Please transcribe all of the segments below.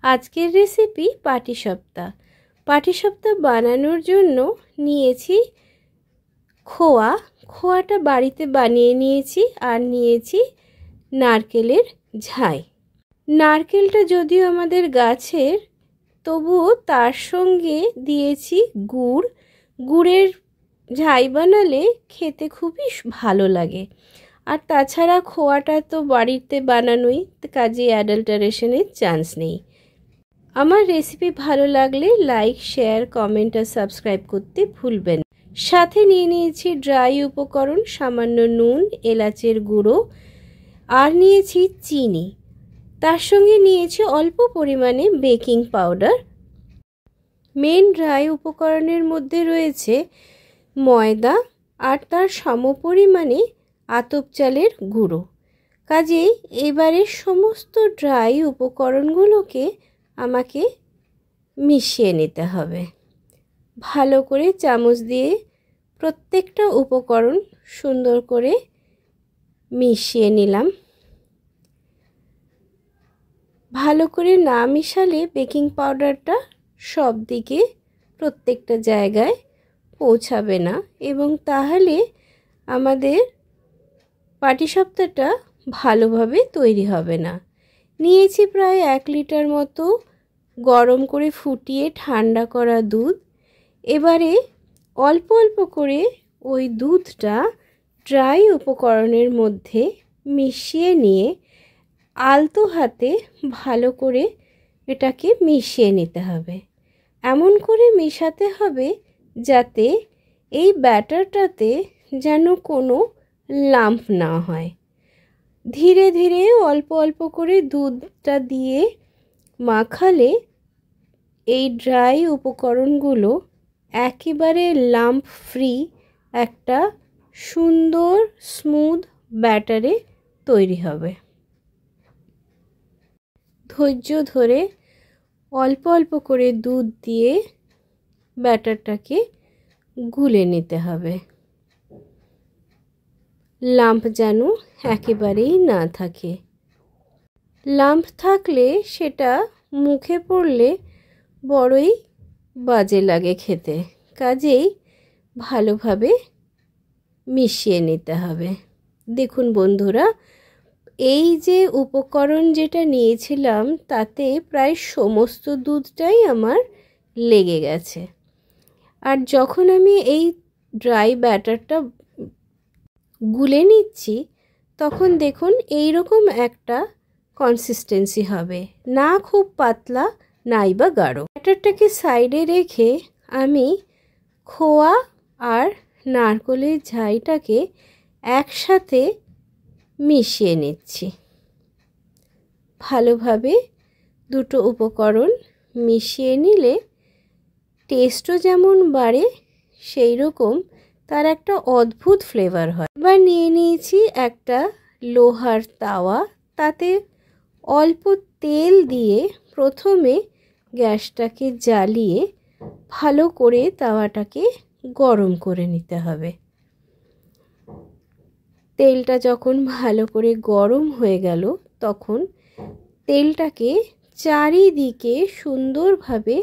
আজকের রেসিপি পাটিসাপটা। পাটিসাপটা বানানোর জন্য নিয়েছি খোয়াটা বাড়িতে বানিয়ে নিয়েছি, আর নিয়েছি নারকেলের ঝাই। নারকেলটা যদিও আমাদের গাছের, তবুও তার সঙ্গে দিয়েছি গুড়ের ঝাই বানালে খেতে খুবই ভালো লাগে। আর তাছাড়া খোয়াটা তো বাড়িতে বানানোই, কাজে অ্যাডাল্টারেশনের চান্স নেই। আমার রেসিপি ভালো লাগলে লাইক, শেয়ার, কমেন্ট আর সাবস্ক্রাইব করতে ভুলবেন। সাথে নিয়ে নিয়েছি ড্রাই উপকরণ, সামান্য নুন, এলাচের গুঁড়ো, আর নিয়েছি চিনি। তার সঙ্গে নিয়েছি অল্প পরিমাণে বেকিং পাউডার। মেন ড্রাই উপকরণের মধ্যে রয়েছে ময়দা আর তার সমপরিমাণে আতপ চালের গুঁড়ো। কাজেই এবারে সমস্ত ড্রাই উপকরণগুলোকে আমাকে মিশিয়ে নিতে হবে। ভালো করে চামচ দিয়ে প্রত্যেকটা উপকরণ সুন্দর করে মিশিয়ে নিলাম। ভালো করে না মিশালে বেকিং পাউডারটা সব দিকে প্রত্যেকটা জায়গায় পৌঁছাবে না, এবং তাহলে আমাদের পাটিসাপটাটা ভালোভাবে তৈরি হবে না। নিয়েছি প্রায় 1 লিটার মতো গরম করে ফুটিয়ে ঠান্ডা করা দুধ। এবারে অল্প অল্প করে ওই দুধটা ড্রাই উপকরণের মধ্যে মিশিয়ে নিয়ে আলতো হাতে ভালো করে এটাকে মিশিয়ে নিতে হবে। এমন করে মেশাতে হবে যাতে এই ব্যাটারটাতে যেন কোনো লাম্প না হয়। ধীরে ধীরে অল্প অল্প করে দুধটা দিয়ে মাখালে এই ড্রাই উপকরণগুলো একেবারে লাম্প ফ্রি একটা সুন্দর স্মুথ ব্যাটারে তৈরি হবে। ধৈর্য ধরে অল্প অল্প করে দুধ দিয়ে ব্যাটারটাকে গুলে নিতে হবে। লাম্প যেন একেবারেই না থাকে। লাম্প থাকলে সেটা মুখে পড়লে বড়ই বাজে লাগে খেতে। কাজেই ভালোভাবে মিশিয়ে নিতে হবে। দেখুন বন্ধুরা, এই যে উপকরণ যেটা নিয়েছিলাম তাতে প্রায় সমস্ত দুধটাই আমার লেগে গেছে। আর যখন আমি এই ড্রাই ব্যাটারটা গুলে নিচ্ছি তখন দেখুন এইরকম একটা কনসিস্টেন্সি হবে, না খুব পাতলা নাই বা গাঢ়। ব্যাটারটাকে সাইডে রেখে আমি খোয়া আর নারকেলের ঝাইটাকে একসাথে মিশিয়ে নিচ্ছি। ভালোভাবে দুটো উপকরণ মিশিয়ে নিলে টেস্টও যেমন বাড়ে, সেই রকম তার একটা অদ্ভুত ফ্লেভার হয়। এবার নিয়ে নিয়েছি একটা লোহার তাওয়া, তাতে অল্প তেল দিয়ে প্রথমে গ্যাসটাকে জ্বালিয়ে ভালো করে তাওয়াটাকে গরম করে নিতে হবে। তেলটা যখন ভালো করে গরম হয়ে গেল তখন তেলটাকে চারিদিকে সুন্দরভাবে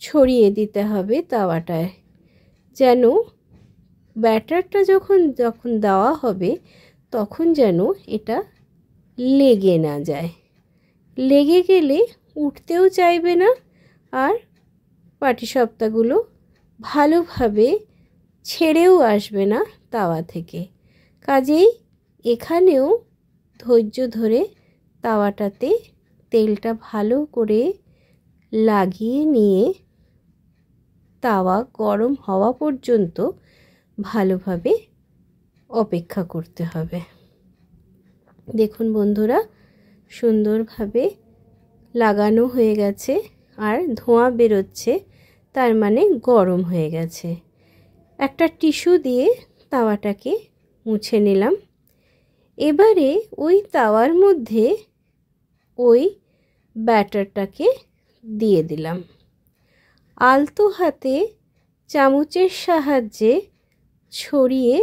ছড়িয়ে দিতে হবে তাওয়াটায়, যেন ব্যাটারটা যখন দেওয়া হবে তখন যেন এটা লেগে না যায়। লেগে গেলে উঠতেও চাইবে না, আর পাটিসাপটাগুলো ভালোভাবে ছেড়েও আসবে না তাওয়া থেকে। কাজেই এখানেও ধৈর্য ধরে তাওয়াটাতে তেলটা ভালো করে লাগিয়ে নিয়ে তাওয়া গরম হওয়া পর্যন্ত ভালোভাবে অপেক্ষা করতে হবে। দেখুন বন্ধুরা, সুন্দরভাবে লাগানো হয়ে গেছে আর ধোঁয়া বেরোচ্ছে, তার মানে গরম হয়ে গেছে। একটা টিস্যু দিয়ে তাওয়াটাকে মুছে নিলাম। এবারে ওই তাওয়ার মধ্যে ওই ব্যাটারটাকে দিয়ে দিলাম। আলতো হাতে চামচের সাহায্যে ছড়িয়ে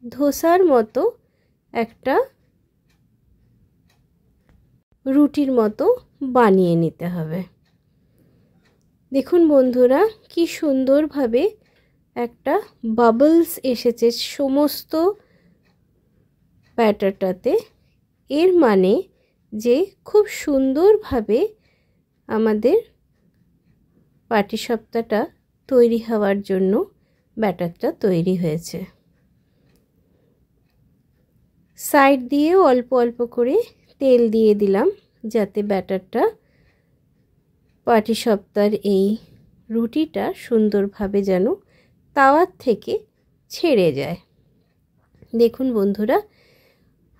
ধোসার মতো একটা রুটির মতো বানিয়ে নিতে হবে। দেখুন বন্ধুরা কি সুন্দরভাবে একটা বাবলস এসেছে সমস্ত ব্যাটারটাতে। এর মানে যে খুব সুন্দরভাবে আমাদের পাটিসাপটাটা তৈরি হওয়ার জন্য ব্যাটারটা তৈরি হয়েছে। সাইড দিয়ে অল্প অল্প করে তেল দিয়ে দিলাম যাতে ব্যাটারটা পাটিসাপটার এই রুটিটা সুন্দরভাবে যেন তাওয়ার থেকে ছেড়ে যায়। দেখুন বন্ধুরা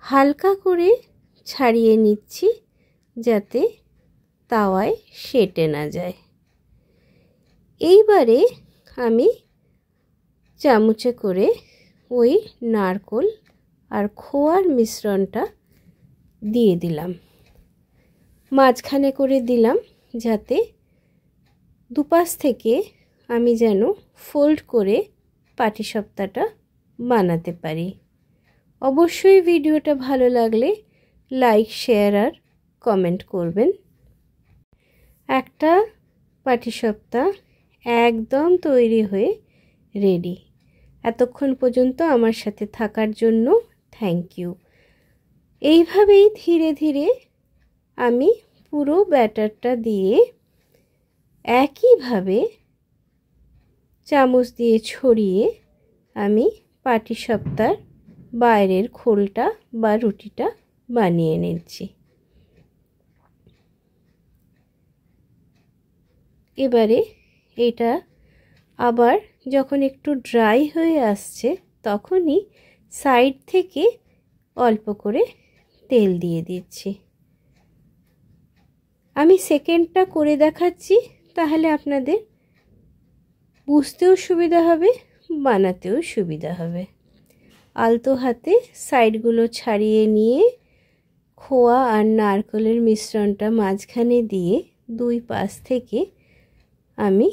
হালকা করে ছাড়িয়ে নিচ্ছি যাতে তাওয়ায় সেটে না যায়। এইবারে আমি চামচে করে ওই নারকেল আর খোয়ার মিশ্রণটা দিয়ে দিলাম, মাঝখানে করে দিলাম যাতে দুপাশ থেকে আমি যেন ফোল্ড করে পাটিসাপটাটা বানাতে পারি। অবশ্যই ভিডিওটা ভালো লাগলে লাইক শেয়ার আর কমেন্ট করবেন। একটা পাটিসাপটা একদম তৈরি হয়ে রেডি। এতক্ষণ পর্যন্ত আমার সাথে থাকার জন্য থ্যাংক ইউ। এইভাবেই ধীরে ধীরে আমি পুরো ব্যাটারটা দিয়ে একইভাবে চামচ দিয়ে ছড়িয়ে আমি পাটিসাপটার বাইরের খোলটা বা রুটিটা বানিয়ে নিচ্ছি। এবারে এটা আবার যখন একটু ড্রাই হয়ে আসছে তখনই সাইড থেকে অল্প করে তেল দিয়ে দিচ্ছি। আমি সেকেন্ডটা করে দেখাচ্ছি, তাহলে আপনাদের বুঝতেও সুবিধা হবে, বানাতেও সুবিধা হবে। আলতো হাতে সাইডগুলো ছাড়িয়ে নিয়ে খোয়া আর নারকেলের মিশ্রণটা মাঝখানে দিয়ে দুই পাশ থেকে আমি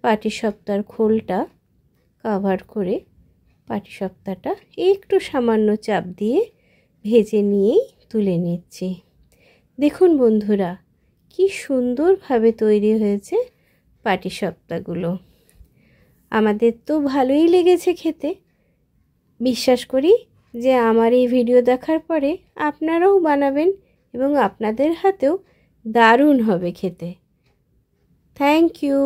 পাটিসাপটার খোলটা কভার করে পাটিসাপটাটা একটু সামান্য চাপ দিয়ে ভেজে নিয়েই তুলে নিচ্ছি। দেখুন বন্ধুরা কি সুন্দরভাবে তৈরি হয়েছে পাটিসাপটাগুলো। আমাদের তো ভালোই লেগেছে খেতে। বিশ্বাস করি যে আমার এই ভিডিও দেখার পরে আপনারাও বানাবেন এবং আপনাদের হাতেও দারুণ হবে খেতে। Thank you.